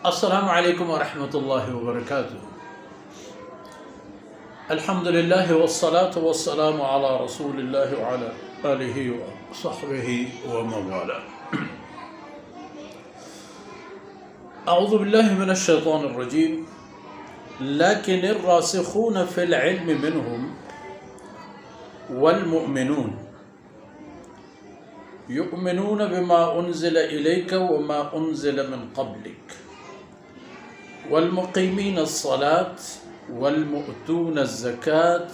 السلام علیکم ورحمۃ اللہ وبرکاتہ۔ الحمد للہ والصلاة والسلام علی رسول اللہ وعلی آلہ وصحبہ ومن والاه۔ اعوذ باللہ من الشیطان الرجیم۔ لیکن الراسخون فی العلم منہم والمؤمنون یؤمنون بما انزل الیک وما انزل من قبلک والمقیمین الصلاة والمؤتون الزکاة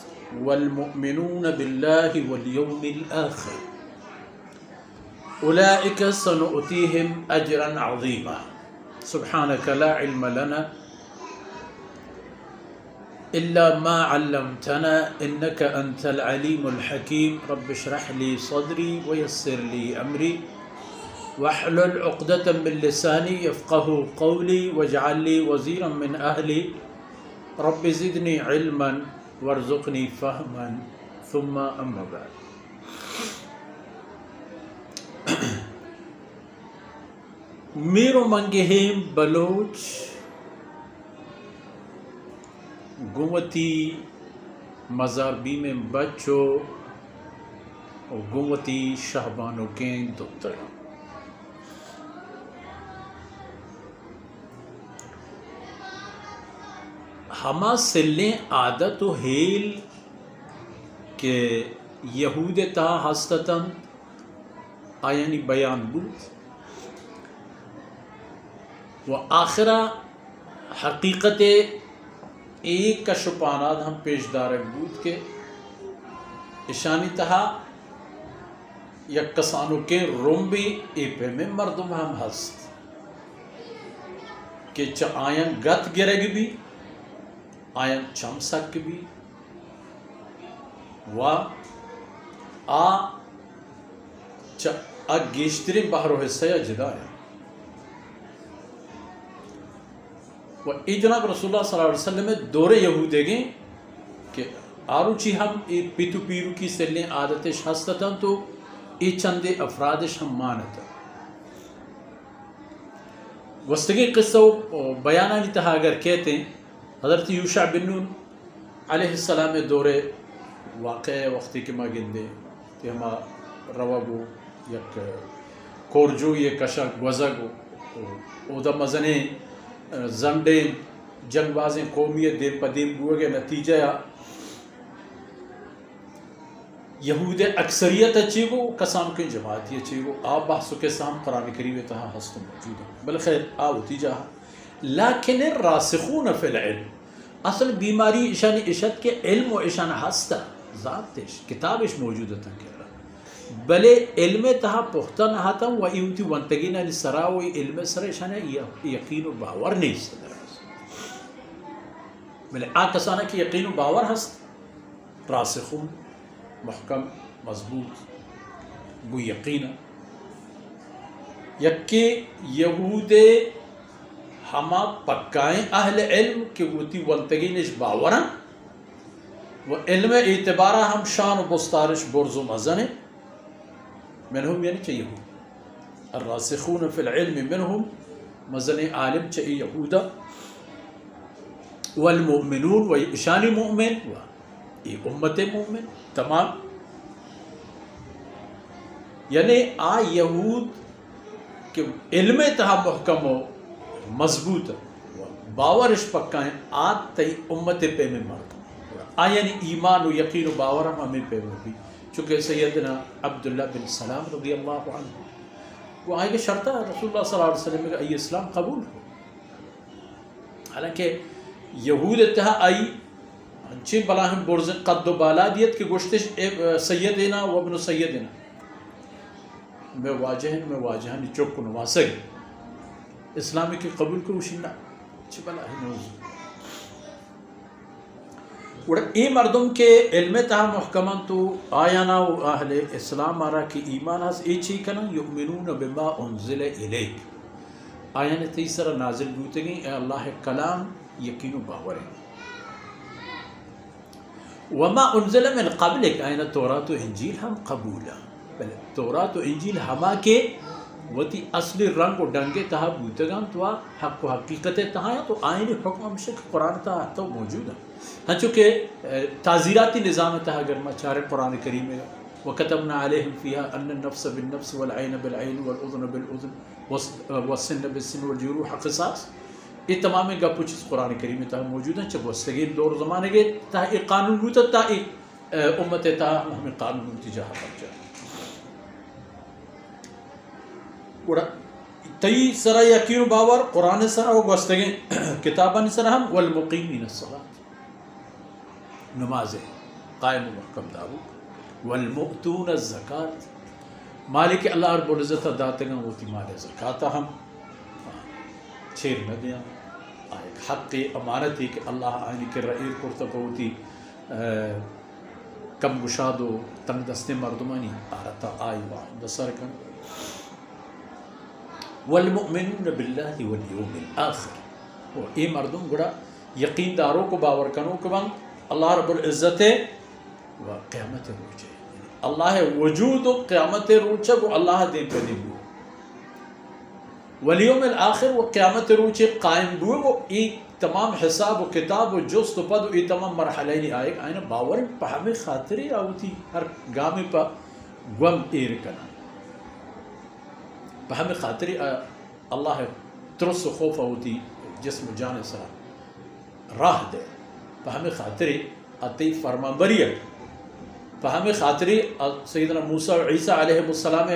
والمؤمنون باللہ والیوم الآخر اولئک سنؤتیہم اجرا عظیما۔ سبحانک لا علم لنا الا ما علمتنا انک انت العلیم الحکیم۔ رب اشرح لی صدری ویسر لی امری واحلل عقدۃ من لسانی یفقہوا قولی واجعل لی وزیرا من اہلی رب زدنی علما وارزقنی فہما ثم اما بعد۔ میرو منگہیم بلوچ گوتی مزار بیم بچو گوتی شہبانو کین دکتر۔ ہما سلیں عادت و حیل کہ یہود تا ہستتن آیانی بیان بود و آخرہ حقیقت ایک کا شپانات ہم پیش دارک بود کے اشانی تہا یک کسانو کے رومبی ایپے میں مردم ہم ہست کہ چا آین گت گرگ بھی آین چمسک بھی و گیشتری بحر و حصہ جدایا و ای جناب رسول اللہ صلی اللہ علیہ وسلم دور یہودے گئے کہ آرو چی ہم ای پیتو پیرو کی سلیں عادتش ہستتا تو ای چند افرادش ہم مانتا وستگی قصہ بیانانی تہا اگر کہتے ہیں حضرت یوشع بن نون علیہ السلام دور واقع وقتی کے مگندے کہ ہما روابو یک کورجو یہ کشا گوزگو او دا مزنے زنڈیں جنگ بازیں قومیت دے پدیم گوگے نتیجہ یہود اکثریت اچھی گو کسام کے جماعتی اچھی گو آپ بحثو کے سام قرآن کریم تہا ہستو موجود ہیں بلخیر آوتی جاہا۔ لیکن الراسخون فی العلم اصل بیماری اشانی اشد کے علم و اشان ہستا ذاتش کتابش موجود تھا کہہ رہا بلے علم تہا پختہ نہ ہاتا و ایوتی ونتگین علی سراوی علم سر اشان یقین و باور نہیں صدر بلے آکسانا کی یقین و باور ہست راسخون محکم مضبوط گو یقین یکی یہود ہما پکائیں اہل علم کہ وتی ونتگینش باورن و علم اعتبارہ ہم شان و بستارش برز و مزن منہم یعنی چاہیے یہود الراسخون فی العلم منہم مزن عالم چاہیے یہودا والمؤمنون و اشانی مؤمن و یہ امت مؤمن تمام یعنی آ یہود کہ علم تہا محکم ہو مضبوط باورش پکائیں آت تی امت پہ میں مرد آیانی ایمان و یقین و باور ہمیں پہ بھی چونکہ سیدنا عبداللہ بن سلام رضی اللہ عنہ وہ آئے کہ شرطہ رسول اللہ صلی اللہ علیہ وسلم کا ای اسلام قبول ہو حالانکہ یہود اتہا آئی انچین بلاہم برزن قد و بالا دیت کہ گوشتش سیدنا و ابن سیدنا میں واجہن چوک نواسگ اسلامی کی قبول کو وشنہ چھ بلا ہے نوز اور ای مردم کے علم تہا محکمان تو آیانا و اہل اسلام آرہا کی ایمان ہاس ای چی کنا یؤمنون بما انزل الیک آیان تیسر نازل بوتے گئیں اے اللہ کلام یقین و باور ہے وما انزل من قبلک آیان تورات و انجیل ہم قبولا بلے تورات و انجیل ہما کے وتی اصلی رنگ و ڈنگے تہا بوتگان تو حق و حقیقت تہا تو آئین حکم ہمشک قرآن تہا تو موجود ہے ہاں چونکہ تعزیراتی نظام تہا اگر مچارے قرآن کریم میں وَكَتَبْنَا عَلَيْهِمْ فِيهَا أَنَّ النَّفْسَ بِالنَّفْسِ وَالْعَيْنَ بِالْعَيْنِ وَالْأُذْنَ بِالْأُذْنِ وَالسِّنَّ بِالسِّنِّ وَالْجُرُوحَ قِصَاص یہ تمام گپ چیز قرآن کریم میں تہا موجود ہیں چب وستگیر دور زمانے گے تہا ایک قانون بوتا تا ایک امت تہا ہمیں قانون بوتی جہاں پر جائے تئی سرا یقین باور قرآن سرا و گوستگیں کتابان سرا ہم والمقیمین الصلاة نماز قائم و محکم دارو والمؤتون الزکاة مالک اللہ رب العزت داتے گا وہ تی مال زکاة ہم چھیر نہ دیا ایک حق امانت ہی کہ اللہ آئینی کے رئیر کرتا ہوتی کم گشاد و تنگ دست مردمانی آرتا آئی واحد بسر کن والمؤمنون باللہ والیوم الآخر اور اے مردم گڑا یقین داروں کو باور کنوں کہ بند اللہ رب العزت و قیامت روچے اللہ وجود و قیامت روچے وہ اللہ دین پہ دن ہوئے والیوم الآخر وہ قیامت روچے قائم ہوئے وہ ایک تمام حساب و کتاب و جست و پد و یہ تمام مرحلہ نہیں آئے گا آئینا باور پہ ہمیں خاطری آوتی ہر گامی پہ گم ایر کنا پہ ہمیں خاطری اللہ ترس و خوف ہوتی جسم جان سا راہ دے پہ ہمیں خاطری اتی فرما بریت پہ ہمیں خاطری سیدنا موسیٰ و عیسیٰ علیہ السلام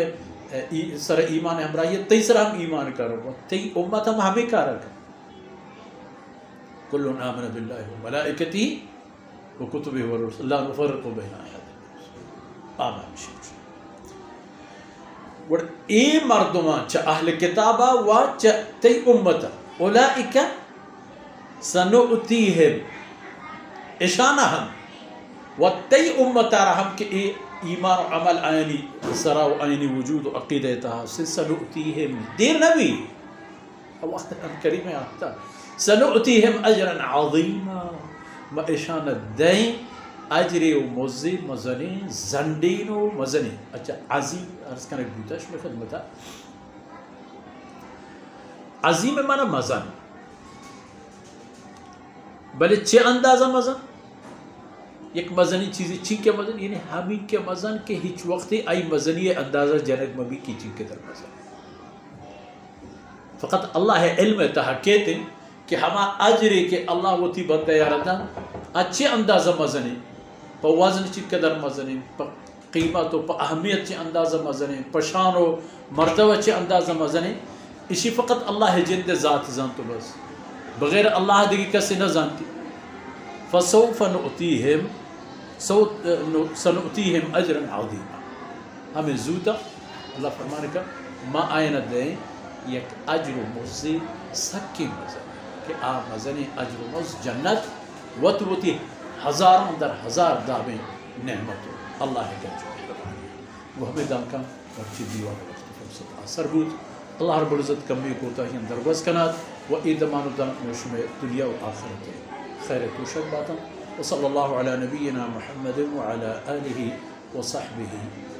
سر ایمان ہمراہیت تی سر ہم ایمان کرو تی امت ہم ہمیں کارا کر کلن آمن باللہ و ملائکتی و کتبہ و رسول اللہ نفرق بین احد آمین شکر اور اے مردمان چا اہل کتابا و چا تی امتا اولائکا سنؤتیہم اشانہ ہم و تی امتا رحم کہ اے ایمان و عمل آئینی سرا و آئینی وجود و عقیدہ تہا سنؤتیہم دیر نبی وقت کریم آتا سنؤتیہم اجرا عظیما و اشانہ دیں اجر و مزی مزنین زندین و مزنین اچھا عظیم عرض کرنے بوتا شمی خدمتا عظیم مانا مزن بلے چھ اندازہ مزن ایک مزنی چیزی چین کے مزن یعنی ہمیں کے مزن کے ہیچ وقتی آئی مزنی اندازہ جنگ مبی کی چین کے در مزن فقط اللہ علم تہا کہتے ہیں کہ ہما اجرے کہ اللہ وہ تی بندہ یارتا اچھے اندازہ مزنی پا وزن چی قدر مزنی پا قیمت و پا اہمیت چی اندازہ مزنی پا شان و مرتبہ چی اندازہ مزنی اسی فقط اللہ جند ذات زانتو بس بغیر اللہ دیگی کسی نہ زانتی فسوف نؤتیہم سنؤتیہم اجرا عظیما ہمیں زودہ اللہ فرمانے کا ما آئینہ دیں یک اجر و مزی سکی مزن کہ آ مزنی اجر و مز جنت وطوتی ہزاروں در ہزار دابیں نعمت اللہ کا جو وہ ہمیں دامکا ورچی دیوان وقت فرصت آثر بود اللہ رب العزت کمی کوتا ہی اندر وز کنات و ایدمان دام نشم دنیا و آخرت خیر توشک باتا وصلی اللہ علی نبینا محمد وعلی آلہ وصحبہ